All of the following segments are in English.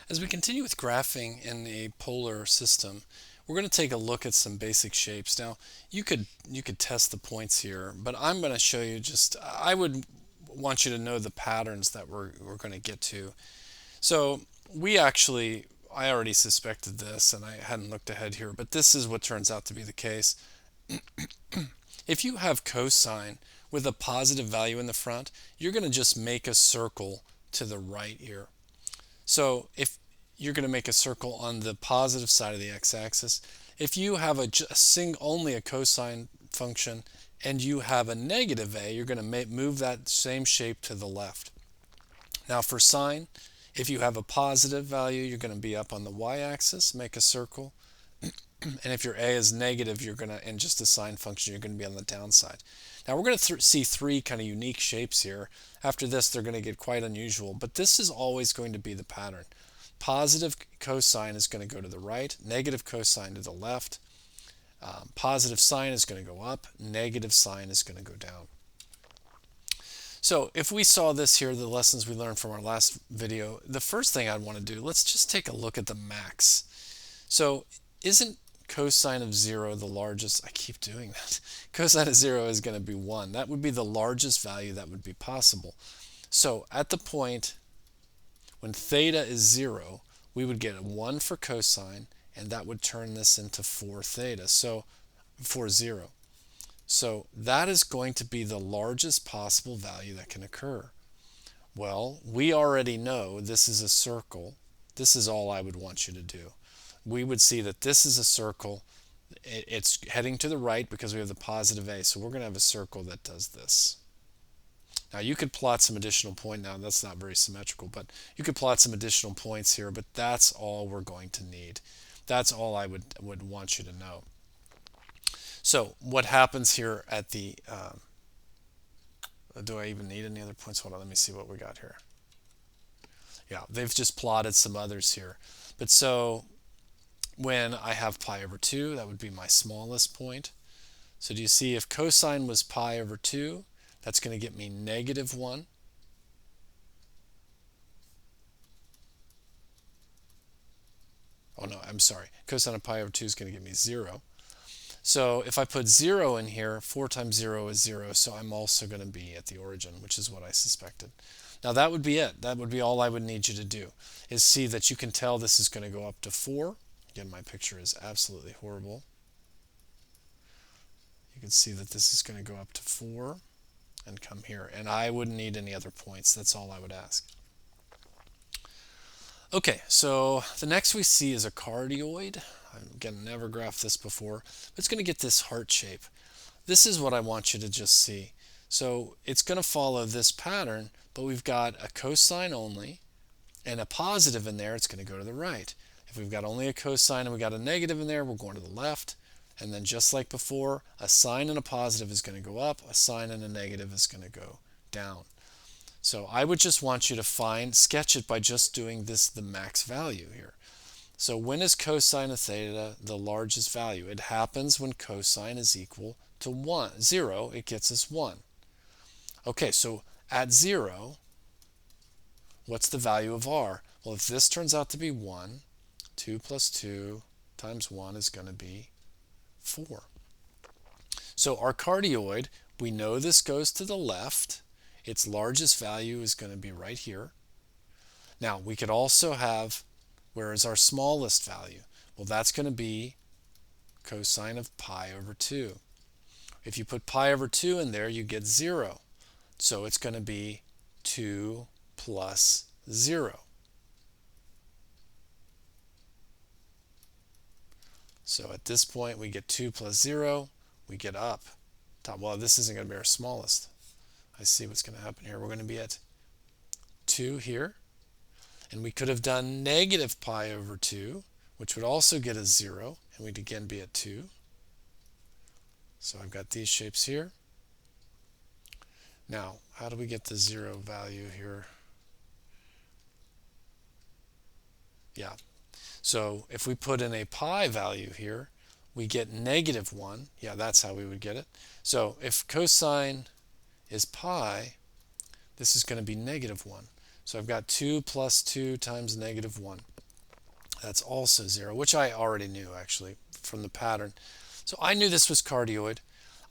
As we continue with graphing in a polar system, we're going to take a look at some basic shapes. Now, you could test the points here, but I'm going to show you I would want you to know the patterns that we're going to get to. So I already suspected this and I hadn't looked ahead here, but this is what turns out to be the case. If you have cosine with a positive value in the front, you're going to just make a circle to the right here. So if you're going to make a circle on the positive side of the x-axis, if you have only a cosine function and you have a negative a, you're going to move that same shape to the left. Now for sine, if you have a positive value, you're going to be up on the y-axis, make a circle. And if your a is negative, and just a sine function, you're going to be on the downside. Now we're going to see three kind of unique shapes here. After this, they're going to get quite unusual, but this is always going to be the pattern. Positive cosine is going to go to the right, negative cosine to the left, positive sine is going to go up, negative sine is going to go down. So if we saw this here, the lessons we learned from our last video, the first thing I'd want to do, let's just take a look at the max. So isn't cosine of 0 the largest? I keep doing that. Cosine of 0 is going to be 1. That would be the largest value that would be possible. So at the point when theta is 0, we would get a 1 for cosine, and that would turn this into 4 theta, so 0. So that is going to be the largest possible value that can occur. Well, we already know this is a circle. This is all I would want you to do. We would see that this is a circle. It's heading to the right because we have the positive a, so we're going to have a circle that does this. Now you could plot some additional point. Now that's not very symmetrical, but you could plot some additional points here, but that's all we're going to need. That's all I would want you to know. So what happens here at the, do I even need any other points? Hold on, let me see what we got here. Yeah, they've just plotted some others here. But so when I have pi over 2, that would be my smallest point. So do you see if cosine was pi over 2, that's going to get me negative 1. Oh no, I'm sorry. Cosine of pi over 2 is going to give me 0. So if I put 0 in here, 4 times 0 is 0, so I'm also going to be at the origin, which is what I suspected. Now that would be it. That would be all I would need you to do, is see that you can tell this is going to go up to 4. Again, my picture is absolutely horrible. You can see that this is going to go up to 4 and come here. And I wouldn't need any other points. That's all I would ask. Okay, so the next we see is a cardioid. Again, never graphed this before, but it's going to get this heart shape. This is what I want you to just see. So it's going to follow this pattern, but we've got a cosine only and a positive in there. It's going to go to the right. If we've got only a cosine and we've got a negative in there, we're going to the left. And then just like before, a sine and a positive is going to go up, a sine and a negative is going to go down. So I would just want you to sketch it by just doing the max value here. So when is cosine of theta the largest value? It happens when cosine is equal to 0. It gets us 1. Okay, so at 0, what's the value of r? Well, if this turns out to be 1, 2 plus 2 times 1 is going to be 4. So our cardioid, we know this goes to the left. Its largest value is going to be right here. Now, we could also have, where is our smallest value? Well, that's going to be cosine of pi over 2. If you put pi over 2 in there, you get 0. So it's going to be 2 plus 0. So at this point, we get 2 plus 0. We get up. Well, this isn't going to be our smallest. I see what's going to happen here. We're going to be at 2 here. And we could have done negative pi over 2, which would also get us 0. And we'd again be at 2. So I've got these shapes here. Now, how do we get the 0 value here? Yeah. So if we put in a pi value here, we get negative 1. Yeah, that's how we would get it. So if cosine is pi, this is going to be negative 1. So I've got 2 plus 2 times negative 1. That's also 0, which I already knew actually from the pattern. So I knew this was cardioid.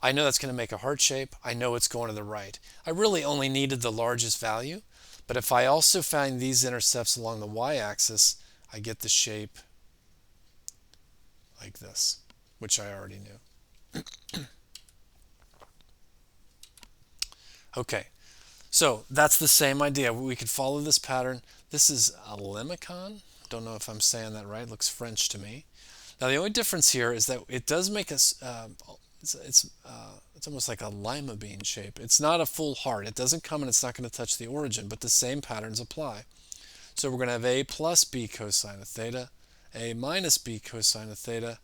I know that's going to make a heart shape. I know it's going to the right. I really only needed the largest value, but if I also find these intercepts along the y-axis, I get the shape like this, which I already knew. Okay, so that's the same idea. We could follow this pattern. This is a limacon. Don't know if I'm saying that right. It looks French to me. Now the only difference here is that it does make us. It's almost like a lima bean shape. It's not a full heart. It doesn't come and it's not going to touch the origin, but the same patterns apply. So we're going to have a plus b cosine of theta, a minus b cosine of theta,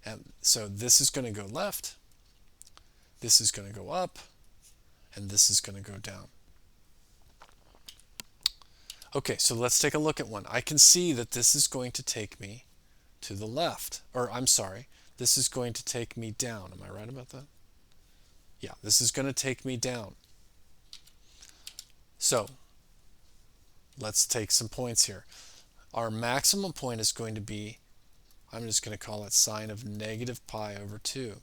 and so this is going to go left, this is going to go up, and this is going to go down. Okay, so let's take a look at one. I can see that this is going to take me to the left, or I'm sorry, this is going to take me down. Am I right about that? Yeah, this is going to take me down. So let's take some points here. Our maximum point is going to be, I'm just going to call it sine of negative pi over 2.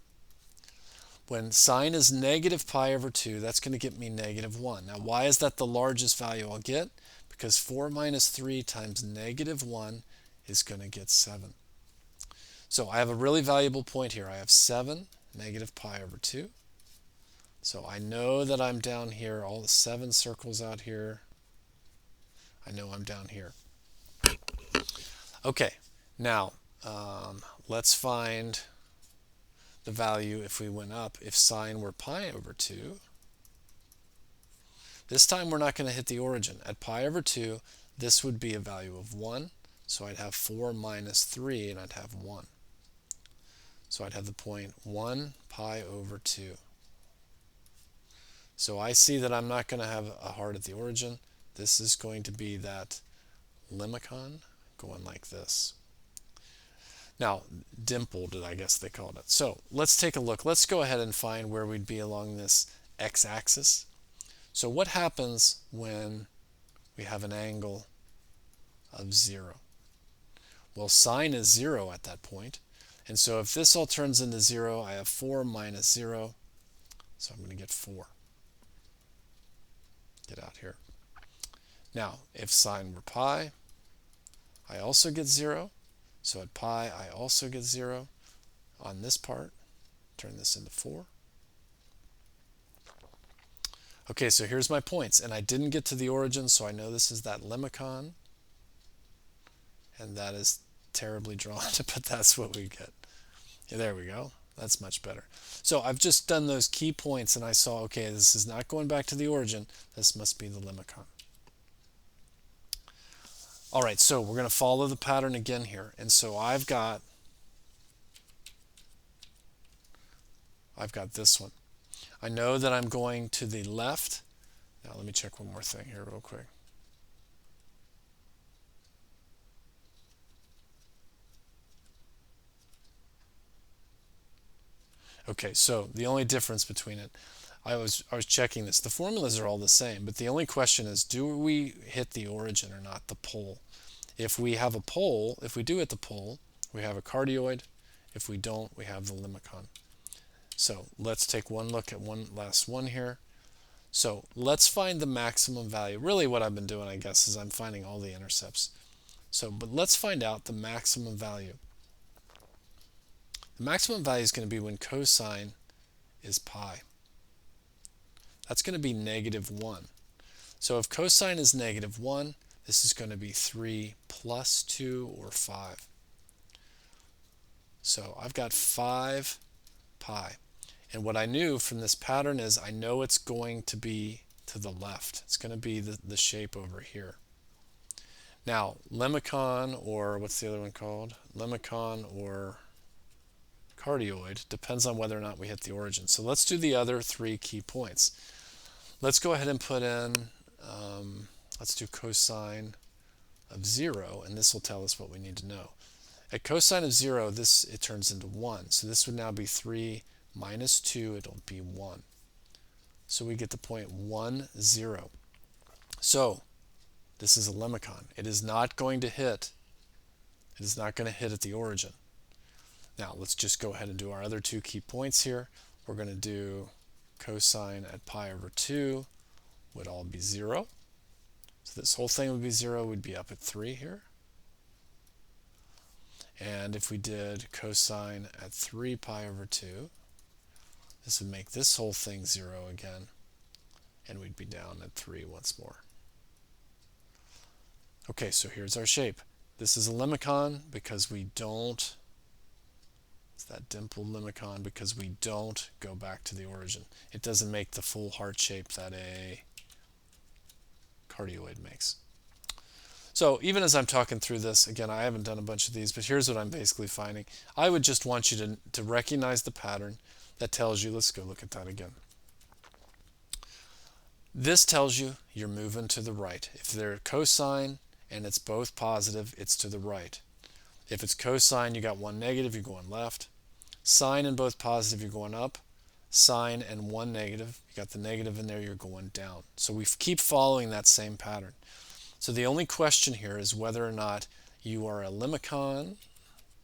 When sine is negative pi over 2, that's going to get me negative 1. Now, why is that the largest value I'll get? Because 4 minus 3 times negative 1 is going to get 7. So I have a really valuable point here. I have 7 negative pi over 2. So I know that I'm down here. All the 7 circles out here. I know I'm down here. Okay, now let's find the value if we went up. If sine were pi over 2, this time we're not going to hit the origin. At pi over 2, this would be a value of 1. So I'd have 4 minus 3, and I'd have 1. So I'd have the point 1 pi over 2. So I see that I'm not going to have a heart at the origin. This is going to be that limacon going like this. Now, dimpled, I guess they called it. So let's take a look. Let's go ahead and find where we'd be along this x-axis. So what happens when we have an angle of 0? Well, sine is 0 at that point. And so if this all turns into 0, I have 4 minus 0. So I'm going to get 4. Get out here. Now, if sine were pi, I also get 0. So at pi, I also get 0 on this part. Turn this into 4. Okay, so here's my points. And I didn't get to the origin, so I know this is that limacon. And that is terribly drawn, but that's what we get. Yeah, there we go. That's much better. So I've just done those key points, and I saw, okay, this is not going back to the origin. This must be the limacon. All right, so we're going to follow the pattern again here. And so I've got this one. I know that I'm going to the left. Now let me check one more thing here real quick. Okay, so the only difference between it, I was checking this. The formulas are all the same, but the only question is, do we hit the origin or not, the pole? If we have a pole, if we do hit the pole, we have a cardioid. If we don't, we have the limacon. So let's take one look at one last one here. So let's find the maximum value. Really what I've been doing, I guess, is I'm finding all the intercepts. So, but let's find out the maximum value. The maximum value is going to be when cosine is pi. That's going to be negative 1. So if cosine is negative 1, this is going to be 3 plus 2 or 5. So I've got 5 pi. And what I knew from this pattern is I know it's going to be to the left. It's going to be the shape over here. Now, limacon, or what's the other one called? Limacon or cardioid, depends on whether or not we hit the origin. So let's do the other 3 key points. Let's go ahead and put in, let's do cosine of 0, and this will tell us what we need to know. At cosine of 0, it turns into 1. So this would now be 3 minus 2, it'll be 1. So we get the point 1, 0. So this is a limacon. It is not going to hit It is not going to hit at the origin. Now let's just go ahead and do our other two key points here. We're going to do cosine at pi over 2 would all be 0. So this whole thing would be 0. We'd be up at 3 here. And if we did cosine at 3 pi over 2, this would make this whole thing 0 again. And we'd be down at 3 once more. Okay, so here's our shape. This is a limacon because we don't, it's that dimpled limacon because we don't go back to the origin. It doesn't make the full heart shape that a cardioid makes. So even as I'm talking through this, again, I haven't done a bunch of these, but here's what I'm basically finding. I would just want you to recognize the pattern that tells you, let's go look at that again. This tells you you're moving to the right. If they're cosine and it's both positive, it's to the right. If it's cosine, you got one negative, you're going left. Sine and both positive, you're going up. Sine and one negative, you got the negative in there, you're going down. So we keep following that same pattern. So the only question here is whether or not you are a limacon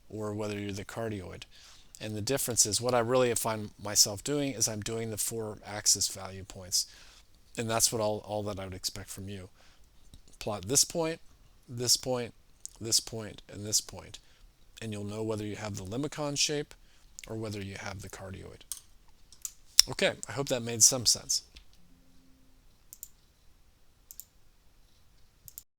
or whether you're the cardioid. And the difference is, what I really find myself doing is I'm doing the 4-axis value points. And that's what all that I would expect from you. Plot this point, this point, this point, and this point. And you'll know whether you have the limacon shape or whether you have the cardioid. Okay, I hope that made some sense.